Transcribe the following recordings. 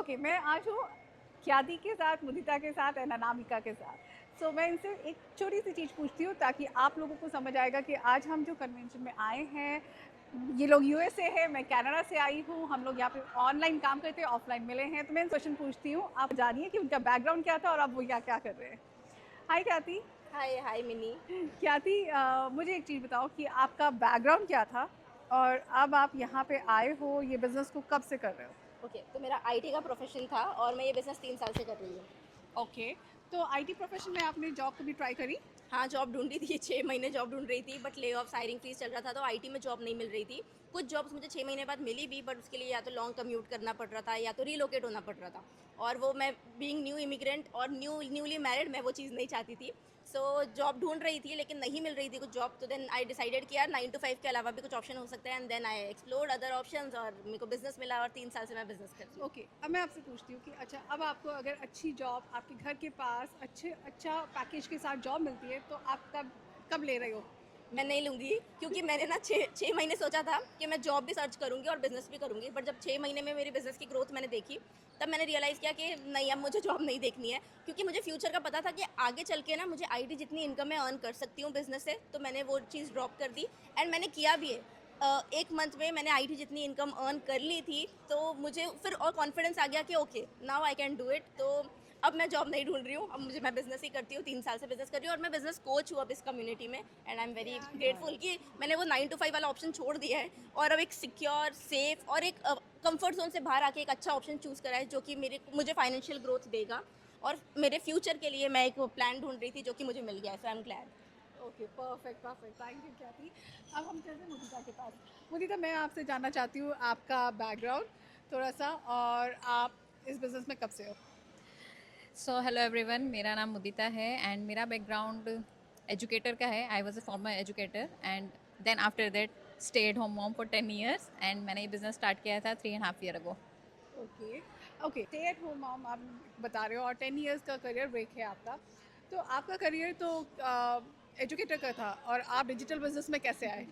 Okay, मैं आज हूँ ख्याति के साथ, मुदिता के साथ एंड अनामिका के साथ। सो मैं इनसे एक छोटी सी चीज़ पूछती हूँ ताकि आप लोगों को समझ आएगा कि आज हम जो कन्वेंशन में आए हैं, ये लोग यूएस से है, मैं कनाडा से आई हूँ, हम लोग यहाँ पे ऑनलाइन काम करते हैं, ऑफलाइन मिले हैं। तो मैं क्वेश्चन पूछती हूँ, आप जानिए कि उनका बैकग्राउंड क्या था और अब वो क्या क्या कर रहे हैं। हाय ख्याति। हाय हाय मिनी। ख्याति, मुझे एक चीज़ बताओ कि आपका बैकग्राउंड क्या था और अब आप यहाँ पे आए हो, ये बिज़नेस को कब से कर रहे हो? ओके, तो मेरा आईटी का प्रोफेशन था और मैं ये बिज़नेस 3 साल से कर रही हूँ। ओके, तो आईटी प्रोफेशन में आपने जॉब कभी ट्राई करी? हाँ, जॉब ढूंढ रही थी 6 महीने जॉब ढूंढ रही थी, but lay off hiring freeze चल रहा था तो आईटी में जॉब नहीं मिल रही थी। कुछ जॉब्स मुझे 6 महीने बाद मिली भी, बट उसके लिए या तो लॉन्ग कम्यूट करना पड़ रहा था या तो रीलोकेट होना पड़ रहा था। और वो मैं बीइंग न्यू इमिग्रेंट और न्यूली मैरिड, मैं वो चीज़ नहीं चाहती थी। सो जॉब ढूंढ रही थी लेकिन नहीं मिल रही थी कुछ जॉब, तो देन आई डिसाइडेड कि यार 9 to 5 के अलावा भी कुछ ऑप्शन हो सकता है, and then I explored other options और मेरे को बिजनेस मिला और 3 साल से मैं बिजनेस कर रही हूँ। ओके, अब मैं आपसे पूछती हूँ कि अच्छा, अब आपको अगर अच्छी जॉब आपके घर के पास अच्छा पैकेज के साथ जॉब मिलती है तो आप कब कब ले रहे हो? मैं नहीं लूँगी, क्योंकि मैंने ना 6 महीने सोचा था कि मैं जॉब भी सर्च करूँगी और बिज़नेस भी करूँगी, बट जब 6 महीने में मेरी बिज़नेस की ग्रोथ मैंने देखी, तब मैंने रियलाइज़ किया कि नहीं, अब मुझे जॉब नहीं देखनी है। क्योंकि मुझे फ्यूचर का पता था कि आगे चल के ना मुझे आईटी जितनी इनकम मैं अर्न कर सकती हूँ बिज़नेस से, तो मैंने वो चीज़ ड्रॉप कर दी एंड मैंने किया भी है। 1 मंथ में मैंने आईटी जितनी इनकम अर्न कर ली थी, तो मुझे फिर और कॉन्फिडेंस आ गया कि okay, now I can do it. तो अब मैं जॉब नहीं ढूंढ रही हूँ, अब मैं बिजनेस ही करती हूँ। 3 साल से बिजनेस कर रही हूँ और मैं बिजनेस कोच हूँ अब इस कम्युनिटी में, and I am very grateful कि मैंने वो 9 to 5 वाला ऑप्शन छोड़ दिया है और अब एक सिक्योर, सेफ और एक कंफर्ट जोन से बाहर आके एक अच्छा ऑप्शन चूज करा है जो कि मुझे फाइनेंशियल ग्रोथ देगा और मेरे फ्यूचर के लिए मैं एक प्लान ढूंढ रही थी जो कि मुझे मिल गया है। So I am glad. Okay, perfect perfect, thank you Khyati. अब हम चलते हैं मुदिता के पास। मुदिता, मैं आपसे जानना चाहती हूँ आपका बैकग्राउंड थोड़ा सा, और आप इस बिज़नेस में कब से हो? सो हेलो एवरीवन, मेरा नाम मुदिता है एंड मेरा बैकग्राउंड एजुकेटर का है। I was a former educator and then after that stay at home mom for 10 years and मैंने ये बिज़नेस स्टार्ट किया था 3.5 year ago. Okay okay, stay at home mom आप बता रहे हो और 10 इयर्स का करियर ब्रेक है आपका। तो आपका करियर तो एजुकेटर का था और आप डिजिटल बिजनेस में कैसे आए?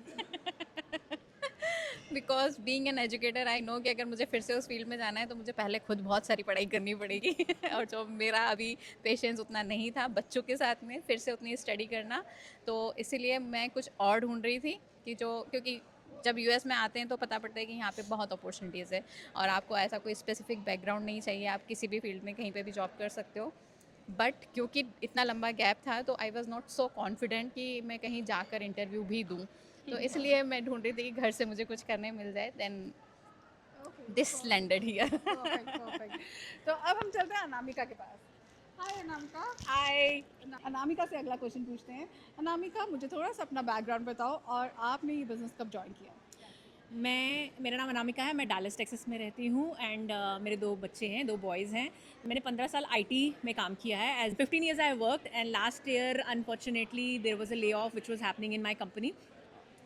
Because being an educator I know कि अगर मुझे फिर से उस फील्ड में जाना है तो मुझे पहले खुद बहुत सारी पढ़ाई करनी पड़ेगी और जो मेरा अभी पेशेंस उतना नहीं था बच्चों के साथ में फिर से उतनी स्टडी करना, तो इसीलिए मैं कुछ और ढूंढ रही थी कि जो, क्योंकि जब यूएस में आते हैं तो पता पड़ता है कि यहाँ पे बहुत अपॉर्चुनिटीज़ है और आपको ऐसा कोई स्पेसिफिक बैकग्राउंड नहीं चाहिए, आप किसी भी फील्ड में कहीं पे भी जॉब कर सकते हो। बट क्योंकि इतना लंबा गैप था तो I was not so confident कि मैं कहीं जाकर इंटरव्यू भी दूँ, तो इसलिए मैं ढूंढ रही थी कि घर से मुझे कुछ करने मिल जाए, then okay, this landed here. Perfect perfect. तो अब हम चलते हैं अनामिका के पास। हाय अनामिका। हाय। अनामिका से अगला क्वेश्चन पूछते हैं। अनामिका, मुझे थोड़ा सा अपना बैकग्राउंड बताओ और आपने ये बिज़नेस कब ज्वाइन किया? मेरा नाम अनामिका है, मैं डालस टेक्सास में रहती हूँ एंड मेरे 2 बच्चे हैं, 2 बॉयज़ हैं। मैंने 15 साल आईटी में काम किया है। As 15 years I worked and last year unfortunately there was a layoff which was happening in my company.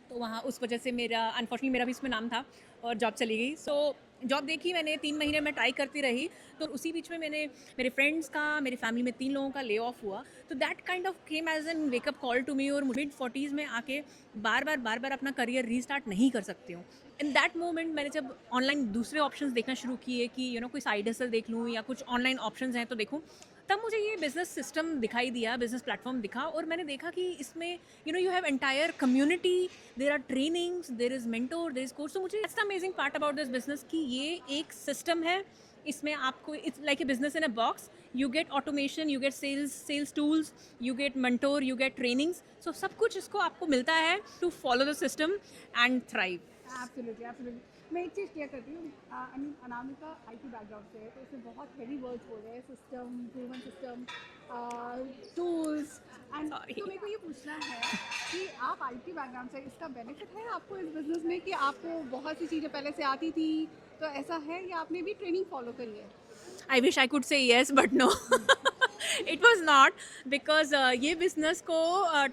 तो वहाँ उस वजह से मेरा भी इसमें नाम था और जॉब चली गई। सो जॉब देखी मैंने, 3 महीने में ट्राई करती रही, तो उसी बीच में मेरे फ्रेंड्स का, मेरी फैमिली में 3 लोगों का ले ऑफ हुआ। तो that kind of came as an wake up call to me, और मिड 40s में आके बार बार अपना करियर रीस्टार्ट नहीं कर सकती हूँ। इन दैट मोमेंट मैंने जब ऑनलाइन दूसरे ऑप्शंस देखना शुरू किए कि कोई साइड हसल देख लूँ या कुछ ऑनलाइन ऑप्शंस हैं तो देखूँ, तब मुझे ये बिजनेस सिस्टम दिखाई दिया, बिजनेस प्लेटफॉर्म दिखा, और मैंने देखा कि इसमें you have entire community, there are trainings, there is mentor, there is course. तो मुझे that's the amazing part about this business कि ये एक सिस्टम है। इसमें आपको, it's like a business in a box. You get automation, you get sales tools, you get mentor, you get trainings. So सब कुछ इसको आपको मिलता है to follow the system and thrive. Absolutely absolutely. मैं एक चीज़ क्लियर करती हूँ, I mean Anamika IT background से है तो उसमें बहुत हेवी वर्ड्स बोल रहे हैं, system, proven system, tools and. तो मेरे को ये पूछना है कि आप आईटी बैकग्राउंड से, इसका बेनिफिट है आपको इस बिज़नेस में कि आपको बहुत सी चीज़ें पहले से आती थी, तो ऐसा है या आपने भी ट्रेनिंग फॉलो करी है? I wish I could say yes but no, it was not, because ये बिजनेस को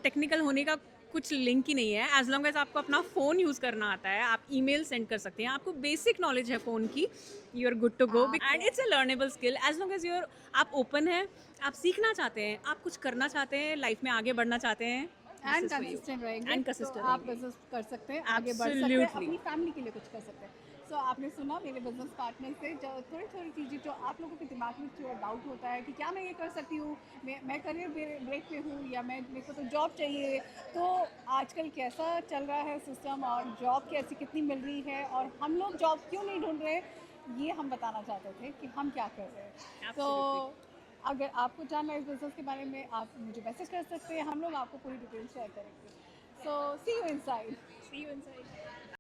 टेक्निकल होने का कुछ लिंक ही नहीं है। एज लॉन्ग एज आपको अपना फ़ोन यूज़ करना आता है, आप ईमेल सेंड कर सकते हैं, आपको बेसिक नॉलेज है फ़ोन की, you are good to go. And it's a learnable skill as long as your, आप ओपन हैं, आप सीखना चाहते हैं, आप कुछ करना चाहते हैं, लाइफ में आगे बढ़ना चाहते हैं, एंड कंसिस्टेंट रहेंगे एंड तो कंसिस्टेंट आप रहेंगे। बिजनेस कर सकते हैं, आगे बढ़ सकते हैं, Absolutely. अपनी फैमिली के लिए कुछ कर सकते हैं। सो आपने सुना मेरे बिजनेस पार्टनर से, जो थोड़ी थोड़ी चीज़ें जो आप लोगों के दिमाग में जो डाउट होता है कि क्या मैं ये कर सकती हूँ, मैं करियर ब्रेक पे हूँ, या मेरे को तो जॉब चाहिए, तो आजकल कैसा चल रहा है सिस्टम और जॉब कैसी कितनी मिल रही है और हम लोग जॉब क्यों नहीं ढूंढ रहे, ये हम बताना चाहते थे कि हम क्या कर रहे हैं। तो Absolutely. अगर आपको जानना है इस बिज़नेस के बारे में, आप मुझे मैसेज कर सकते हैं, हम लोग आपको पूरी डिटेल शेयर करेंगे। So see you inside. See you inside.